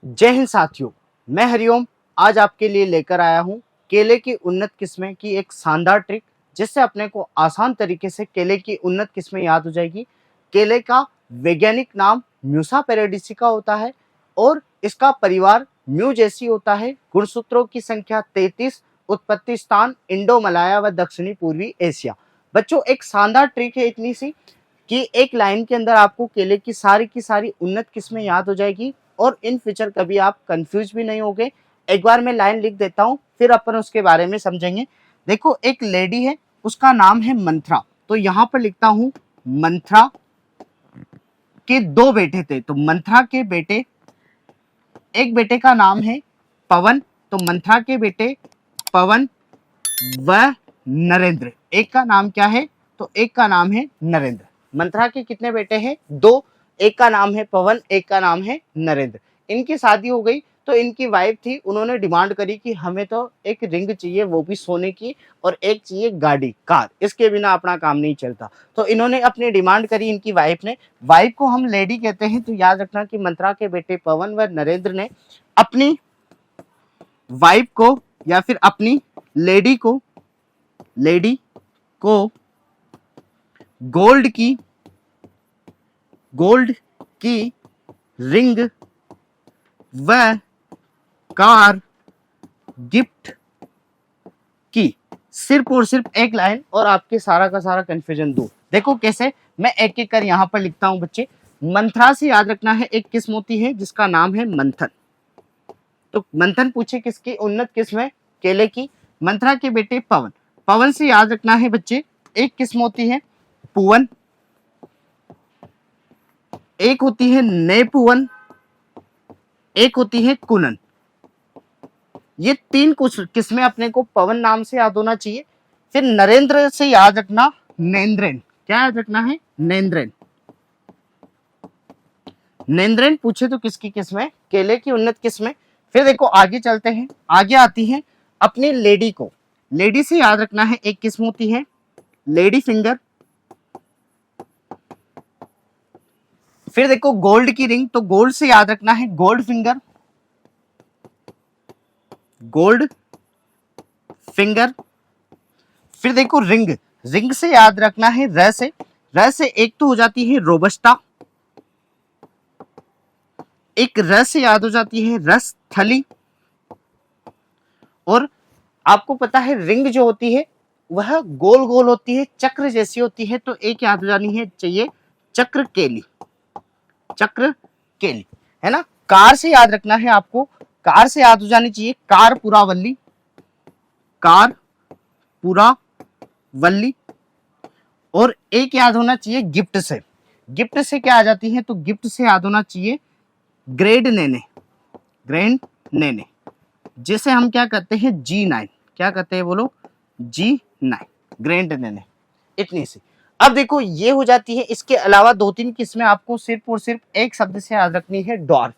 जय हिंद साथियों, मैं हरिओम आज आपके लिए लेकर आया हूं केले की उन्नत किस्में की एक शानदार ट्रिक, जिससे अपने को आसान तरीके से केले की उन्नत किस्में याद हो जाएगी। केले का वैज्ञानिक नाम म्यूसा पैराडिसिका होता है और इसका परिवार म्यूजेसी होता है। गुणसूत्रों की संख्या 33, उत्पत्ति स्थान इंडो मलाया व दक्षिणी पूर्वी एशिया। बच्चों, एक शानदार ट्रिक है इतनी सी कि एक लाइन के अंदर आपको केले की सारी उन्नत किस्में याद हो जाएगी और इन फ्यूचर कभी आप कंफ्यूज भी नहीं होगे। एक बार मैं लाइन लिख देता हूं, फिर अपन उसके बारे में समझेंगे। देखो, एक लेडी है, उसका नाम है मंथरा। तो यहां पर लिखता हूं मंथरा के दो बेटे थे। तो मंथरा के बेटे, एक बेटे का नाम है पवन। तो मंथरा के बेटे पवन व नरेंद्र। एक का नाम क्या है? तो एक का नाम है नरेंद्र। मंथरा के कितने बेटे हैं? दो। एक का नाम है पवन, एक का नाम है नरेंद्र। इनकी शादी हो गई तो इनकी वाइफ थी, उन्होंने डिमांड करी कि हमें तो एक रिंग चाहिए, वो भी सोने की, और एक चाहिए गाड़ी, कार, इसके बिना अपना काम नहीं चलता। तो इन्होंने अपनी डिमांड करी इनकी वाइफ ने। वाइफ को हम लेडी कहते हैं, तो याद रखना कि मंथरा के बेटे पवन व नरेंद्र ने अपनी वाइफ को या फिर अपनी लेडी को गोल्ड की रिंग व कार गिफ्ट की। सिर्फ और सिर्फ एक लाइन और आपके सारा का सारा कंफ्यूजन दूर। देखो कैसे, मैं एक एक कर यहां पर लिखता हूं बच्चे। मंथरा से याद रखना है एक किस्म होती है जिसका नाम है मंथन। तो मंथन पूछे किसकी उन्नत किस्म है? केले की। मंथरा के बेटे पवन। पवन से याद रखना है बच्चे एक किस्म होती है पुवन, एक होती है नेपुवन, एक होती है कुनन। ये तीन कुछ किस्में अपने को पवन नाम से याद होना चाहिए। फिर नरेंद्र से याद रखना नेंद्रेन। क्या याद रखना है? नेंद्रेन। नेंद्रेन पूछे तो किसकी किस्म है? केले की उन्नत किस्म है। फिर देखो आगे चलते हैं, आगे आती है अपनी लेडी को। लेडी से याद रखना है एक किस्म होती है लेडी फिंगर। फिर देखो गोल्ड की रिंग, तो गोल्ड से याद रखना है गोल्ड फिंगर। Gold finger. फिर देखो रिंग, रिंग से याद रखना है र से। र से एक तो हो जाती है रोबस्टा, एक र से याद हो जाती है रसथली। और आपको पता है रिंग जो होती है वह गोल गोल होती है, चक्र जैसी होती है। तो एक याद हो जानी है चाहिए चक्र केली। चक्र केली है ना। कार से याद रखना है आपको, कार से याद हो जानी चाहिए कार पुरावल्ली। कार पुरावल्ली। और एक याद होना चाहिए गिफ्ट से। गिफ्ट से क्या आ जाती है? तो गिफ्ट से याद होना चाहिए ग्रेड नेने। ग्रैंड नेने, जिसे हम क्या कहते हैं G9। क्या कहते हैं बोलो? G9, ग्रैंड नेने। इतनी सी। अब देखो ये हो जाती है। इसके अलावा दो तीन किस्में आपको सिर्फ और सिर्फ एक शब्द से याद रखनी है, डॉर्फ।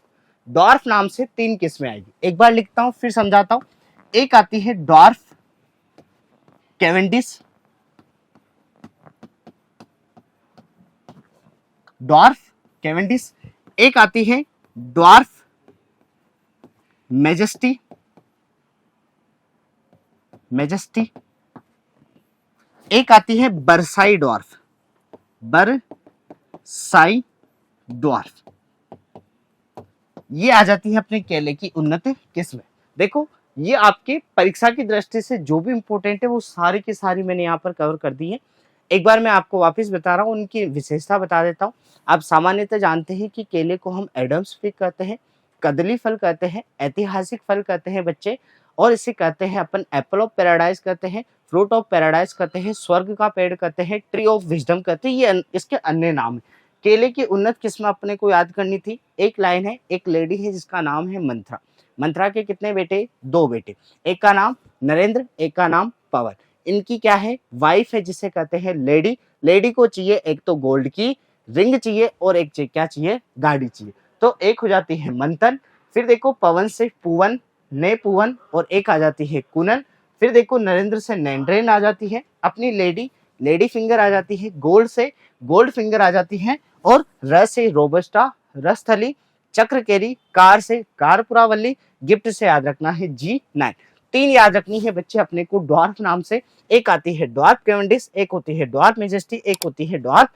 डॉर्फ नाम से तीन किस्में आएगी। एक बार लिखता हूं फिर समझाता हूं। एक आती है डॉर्फ कैवेंडिश, डॉर्फ कैवेंडिश। एक आती है डॉर्फ मेजेस्टी, मेजेस्टी। एक आती है बरसाई डॉर्फ, बरसाई डॉर्फ। ये आ जाती है अपने केले की उन्नत किस्म। देखो ये आपके परीक्षा की दृष्टि से जो भी इंपॉर्टेंट है वो सारी की सारी मैंने यहाँ पर कवर कर दी है। एक बार मैं आपको वापस बता रहा हूँ, उनकी विशेषता बता देता हूँ। आप सामान्यतः जानते हैं कि केले को हम एडम्स फिग कहते हैं, कदली फल कहते हैं, ऐतिहासिक फल कहते हैं बच्चे, और इसे कहते हैं अपन एप्पल ऑफ पैराडाइज कहते हैं, फ्रूट ऑफ पैराडाइज कहते हैं, स्वर्ग का पेड़ कहते हैं, ट्री ऑफ विजडम कहते हैं। ये इसके अन्य नाम है। केले की उन्नत किस्म अपने को याद करनी थी। एक लाइन है, एक लेडी है जिसका नाम है मंथरा। मंथरा के कितने बेटे? दो बेटे। एक का नाम नरेंद्र, एक का नाम पवन। इनकी क्या है? वाइफ है जिसे कहते हैं लेडी। लेडी को चाहिए एक तो गोल्ड की रिंग चाहिए और एक चाहिए क्या चाहिए? गाड़ी चाहिए। तो एक हो जाती है मंथन। फिर देखो पवन से पुवन, ने पुवन, और एक आ जाती है कुनन। फिर देखो नरेंद्र से नैंड्रेन आ जाती है। अपनी लेडी, लेडी फिंगर आ जाती है। गोल्ड से गोल्ड फिंगर आ जाती है। और र से रोबस्टा, रसथली। चक्र केरी, कार से कारपुरावल्ली, गिफ्ट से याद रखना है G9। 3 याद रखनी है बच्चे अपने को ड्वार्फ नाम से। एक आती है ड्वार्फ कैवेंडिश, एक होती है ड्वार्फ मेजेस्टी, एक होती है ड्वार्फ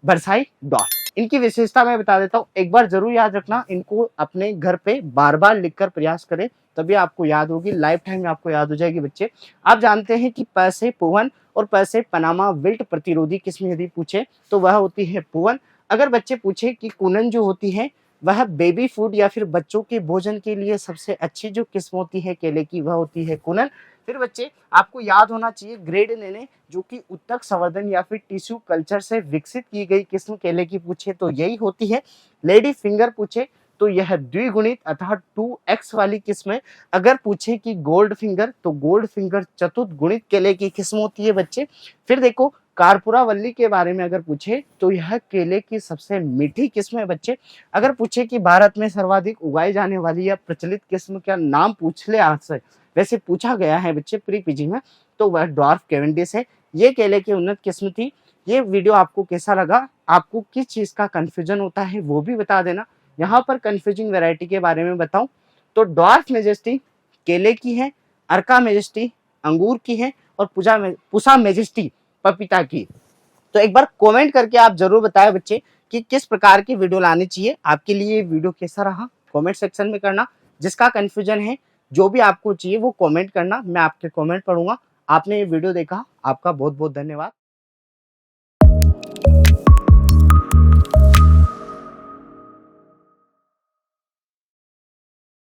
बरसाई ड्वार्फ। इनकी विशेषता मैं बता देता हूँ, एक बार जरूर याद रखना, इनको अपने घर पे बार बार लिखकर प्रयास करें, तभी आपको याद होगी, लाइफ टाइम में आपको याद हो जाएगी बच्चे। आप जानते हैं कि पैसे पुवन और पैसे पनामा विल्ट प्रतिरोधी किस्म यदि पूछे तो वह होती है पुवन। अगर बच्चे पूछे कि कुनन जो होती है वह बेबी फूड या फिर बच्चों के भोजन के लिए सबसे अच्छी जो किस्म होती है केले की वह होती है कुनन। फिर बच्चे आपको याद होना चाहिए ग्रेड नेने, जो कि उत्तक संवर्धन या फिर टिश्यू कल्चर से विकसित की गई किस्म केले की पूछे तो यही होती है लेडी फिंगर। पूछे तो यह द्विगुणित अर्थात 2x वाली किस्म है। अगर पूछे कि गोल्ड फिंगर तो गोल्ड फिंगर चतुर्थ गुणित केले की किस्म होती है बच्चे। फिर देखो कारपुरावल्ली के बारे में अगर पूछे तो यह केले की सबसे मीठी किस्म है बच्चे। अगर पूछे कि भारत में सर्वाधिक उगाई जाने वाली या प्रचलित किस्म का नाम पूछ ले आज से, वैसे पूछा गया है बच्चे प्री पीजी में, तो वह ड्वार्फ कैवेंडिश है। ये केले की उन्नत किस्म थी। ये वीडियो आपको कैसा लगा, आपको किस चीज का कंफ्यूजन होता है वो भी बता देना। यहाँ पर कंफ्यूजिंग वैरायटी के बारे में बताऊं तो ड्वार्फ मेजेस्टी केले की है, अर्का मेजेस्टी अंगूर की है और पुसा मेजेस्टी पपीता की। तो एक बार कमेंट करके आप जरूर बताएं बच्चे कि किस प्रकार की वीडियो लानी चाहिए, आपके लिए वीडियो कैसा रहा कमेंट सेक्शन में करना। जिसका कंफ्यूजन है जो भी आपको चाहिए वो कमेंट करना, मैं आपके कमेंट पढ़ूंगा। आपने ये वीडियो देखा, आपका बहुत बहुत धन्यवाद।